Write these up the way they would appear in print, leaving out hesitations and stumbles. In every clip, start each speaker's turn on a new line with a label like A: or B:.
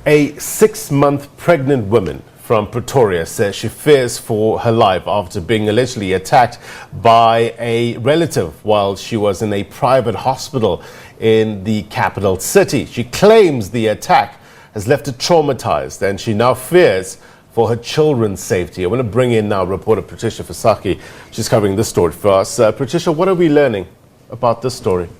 A: A 6-month pregnant woman from Pretoria says she fears for her life after being allegedly attacked by a relative while she was in a private hospital in the capital city. She claims the attack has left her traumatized and she now fears for her children's safety. I want to bring in now reporter Patricia Visagie. She's covering this story for us. Patricia, what are we learning about this story?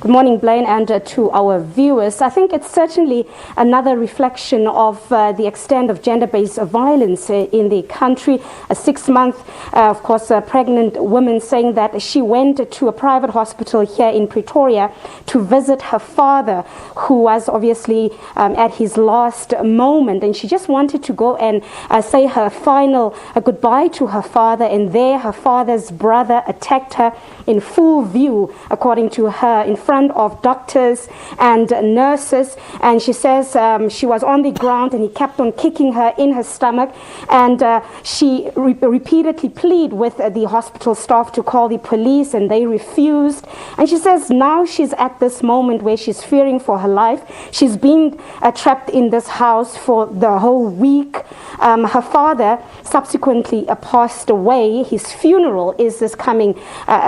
B: Good morning, Blaine, and to our viewers. I think it's certainly another reflection of the extent of gender-based violence in the country. A 6-month, of course, pregnant woman saying that she went to a private hospital here in Pretoria to visit her father, who was obviously at his last moment, and she just wanted to go and say her final goodbye to her father, and there her father's brother attacked her in full view, according to her, in front of doctors and nurses. And she says she was on the ground and he kept on kicking her in her stomach, and she repeatedly pleaded with the hospital staff to call the police, and they refused. And she says now she's at this moment where she's fearing for her life. She's been trapped in this house for the whole week. Her father subsequently passed away. His funeral is this coming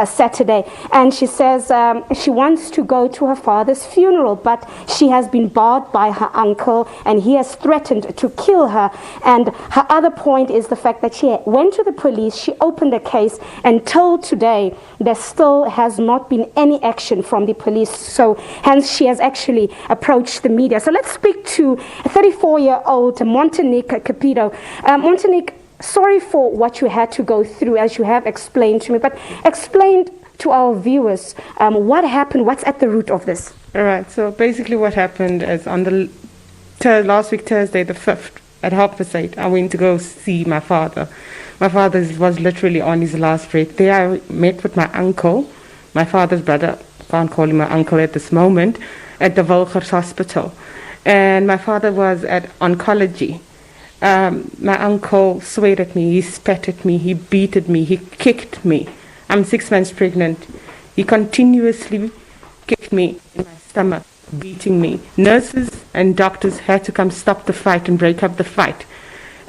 B: Saturday, and she says she wants to go to her father's funeral, but she has been barred by her uncle and he has threatened to kill her. And her other point is the fact that she went to the police, she opened a case, and till today there still has not been any action from the police. So hence she has actually approached the media. So let's speak to 34-year-old Montanique Capito. Montanique, sorry for what you had to go through, as you have explained to me, but explain to our viewers what happened, what's at the root of this.
C: All right, so basically what happened is on the last week, Thursday the 5th, at 8:30, I went to go see my father. My father was literally on his last breath. There I met with my uncle, my father's brother, can't call him my uncle at this moment, at the Wilgers Hospital. And my father was at oncology. My uncle swore at me, he spat at me, he beated me, he kicked me. I'm 6 months pregnant. He continuously kicked me in my stomach, beating me. Nurses and doctors had to come stop the fight and break up the fight.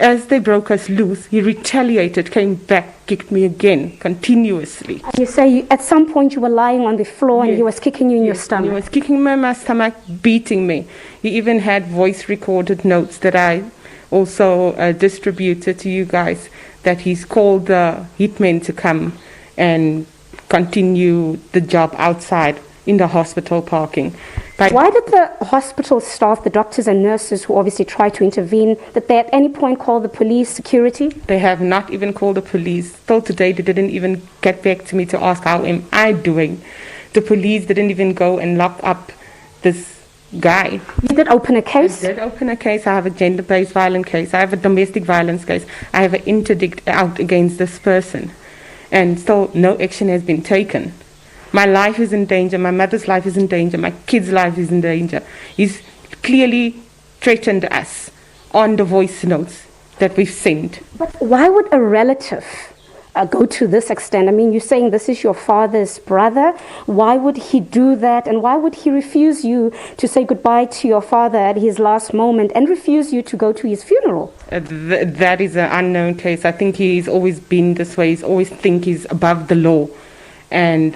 C: As they broke us loose, he retaliated, came back, kicked me again, continuously.
B: You say at some point you were lying on the floor, yes, and he was kicking you in your stomach.
C: He was kicking me in my stomach, beating me. He even had voice recorded notes that I also distributed to you guys, that he's called the hitmen to come and continue the job outside in the hospital parking. But
B: why did the hospital staff, the doctors and nurses who obviously tried to intervene, did they at any point call the police, security?
C: They have not even called the police. Till today, they didn't even get back to me to ask how am I doing. The police didn't even go and lock up this guy.
B: You did open a case?
C: I did open a case. I have a gender-based violence case. I have a domestic violence case. I have an interdict out against this person. And still no action has been taken. My life is in danger, my mother's life is in danger, my kid's life is in danger. He's clearly threatened us on the voice notes that we've sent.
B: But why would a relative go to this extent? I mean, you're saying this is your father's brother. Why would he do that? And why would he refuse you to say goodbye to your father at his last moment and refuse you to go to his funeral?
C: That is an unknown case. I think he's always been this way. He's always think he's above the law. And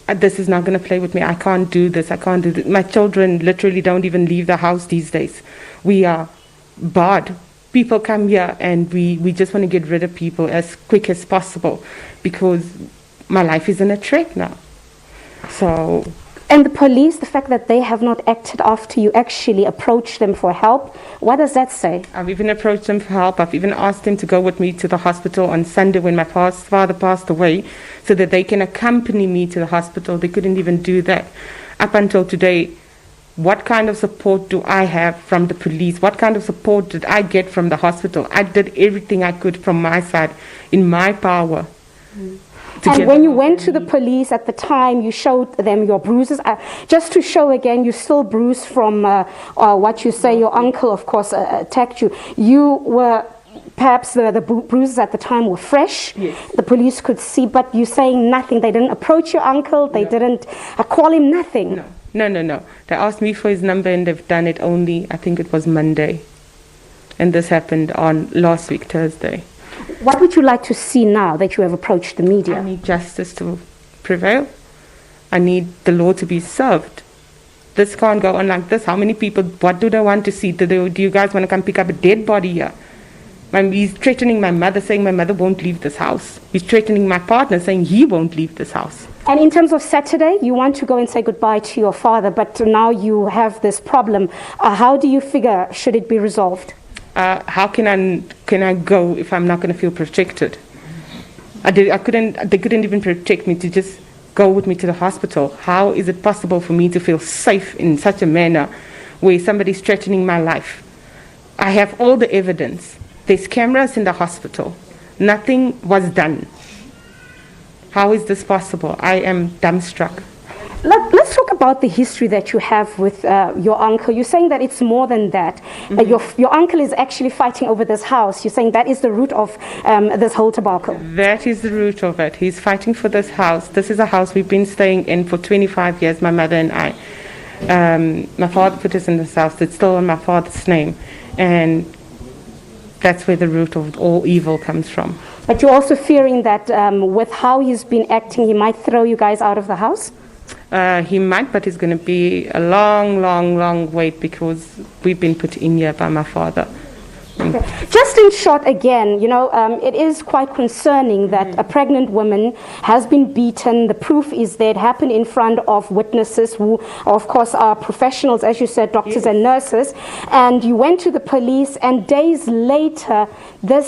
C: this is not going to play with me. I can't do this. I can't do this. My children literally don't even leave the house these days. We are barred. People come here and we just want to get rid of people as quick as possible because my life is in a threat now. So.
B: And the police, the fact that they have not acted after you actually approached them for help, what does that say?
C: I've even approached them for help. I've even asked them to go with me to the hospital on Sunday when my father passed away so that they can accompany me to the hospital. They couldn't even do that. Up until today, what kind of support do I have from the police? What kind of support did I get from the hospital? I did everything I could from my side, in my power.
B: And when you went to the police at the time, you showed them your bruises. Just to show again, you're still bruised from what you say your uncle, of course, attacked you. You were perhaps the bruises at the time were fresh.
C: Yes.
B: The police could see, but you're saying nothing. They didn't approach your uncle. They didn't call him, nothing.
C: No. They asked me for his number, and they've done it only, I think it was Monday. And this happened on last week, Thursday.
B: What would you like to see now that you have approached the media?
C: I need justice to prevail. I need the law to be served. This can't go on like this. How many people, what do they want to see? Do you guys want to come pick up a dead body here? He's threatening my mother, saying my mother won't leave this house. He's threatening my partner, saying he won't leave this house.
B: And in terms of Saturday, you want to go and say goodbye to your father, but now you have this problem. How do you figure should it be resolved?
C: How can I go if I'm not going to feel protected? They couldn't even protect me to just go with me to the hospital. How is it possible for me to feel safe in such a manner where somebody's threatening my life? I have all the evidence. There's cameras in the hospital. Nothing was done. How is this possible? I am dumbstruck.
B: Let's talk about the history that you have with your uncle. You're saying that it's more than that.
C: Mm-hmm.
B: Your uncle is actually fighting over this house. You're saying that is the root of this whole debacle.
C: That is the root of it. He's fighting for this house. This is a house we've been staying in for 25 years, my mother and I. My father put us in this house. It's still in my father's name. And that's where the root of all evil comes from.
B: But you're also fearing that with how he's been acting, he might throw you guys out of the house?
C: He might, but it's going to be a long wait because we've been put in here by my father.
B: Okay. Just in short again, it is quite concerning that a pregnant woman has been beaten. The proof is that it happened in front of witnesses who, of course, are professionals, as you said, doctors and nurses. And you went to the police, and days later, there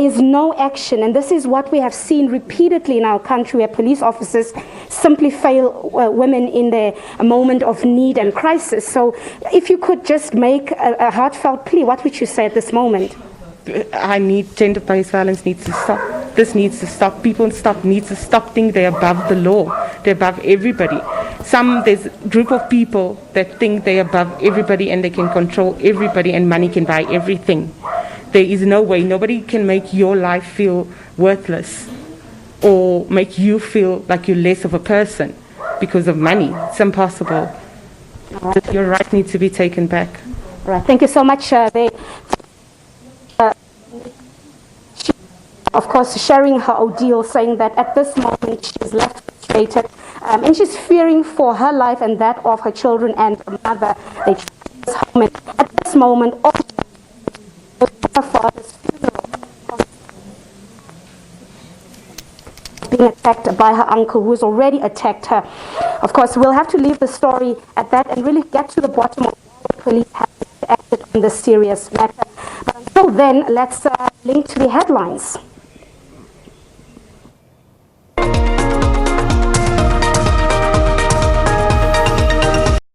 B: is no action. And this is what we have seen repeatedly in our country, where police officers simply fail women in their moment of need and crisis. So if you could just make a heartfelt plea, what would you say at this moment?
C: I need gender-based violence needs to stop. This needs to stop. People need to stop thinking they're above the law. They're above everybody. There's a group of people that think they're above everybody and they can control everybody and money can buy everything. There is no way. Nobody can make your life feel worthless or make you feel like you're less of a person because of money. It's impossible. Your right needs to be taken back.
B: All right. Thank you so much. Of course, sharing her ordeal, saying that at this moment she's left frustrated and she's fearing for her life and that of her children and her mother. They this home, and at this moment, all her father's funeral, being attacked by her uncle, who has already attacked her. Of course, we'll have to leave the story at that and really get to the bottom of why the police have acted on this serious matter. But until then, let's link to the headlines.